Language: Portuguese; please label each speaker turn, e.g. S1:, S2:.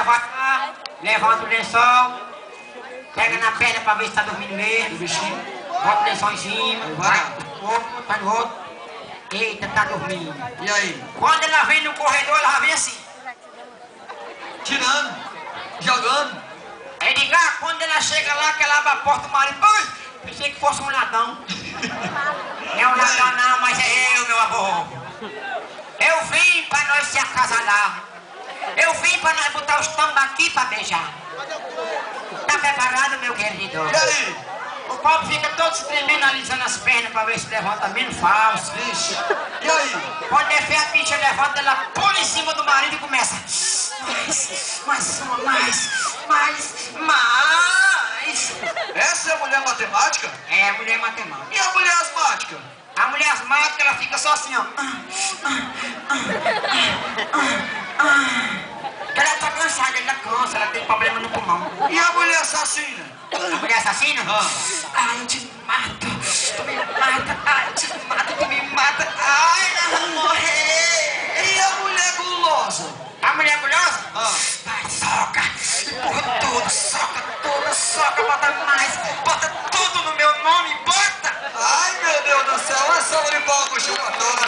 S1: ela vai lá, levanta o lençol, pega na perna pra ver se tá dormindo mesmo, bichinho. Bota o lençol em cima, vai no outro. Eita, tá dormindo.
S2: E aí?
S1: Quando ela vem no corredor, ela vem assim.
S2: Tirando, jogando.
S1: Aí diga, quando ela chega lá, que ela abre a porta do marido, pensei que fosse um ladrão. Não é um ladrão não, mas é eu, meu amor. Eu vim pra nós se acasalar. Eu vim pra nós botar os tambaqui pra beijar. Tá preparado, meu querido?
S2: E aí?
S1: O pobre fica todo se tremendo, alisando as pernas pra ver se levanta menos falso.
S2: Vixe. E aí?
S1: Quando é feia, a bicha levanta, ela pula em cima do marido e começa. Mais.
S2: Essa é a mulher matemática?
S1: É a mulher matemática.
S2: E a mulher asmática?
S1: A mulher asmática, ela fica só assim, ó. Ela tá cansada, ela cansa, ela tem problema no pulmão.
S2: E a mulher assassina?
S1: A mulher assassina? Ai, eu te mato, tu me mata, ai, eu te mato, tu me mata, ai, nós vamos morrer.
S2: E a mulher gulosa?
S1: A mulher gulosa? Vai, soca, empurra tudo, soca, bota mais, bota tudo no meu nome, bota!
S2: Ai, meu Deus do céu, uma salva de palmas, chupa toda.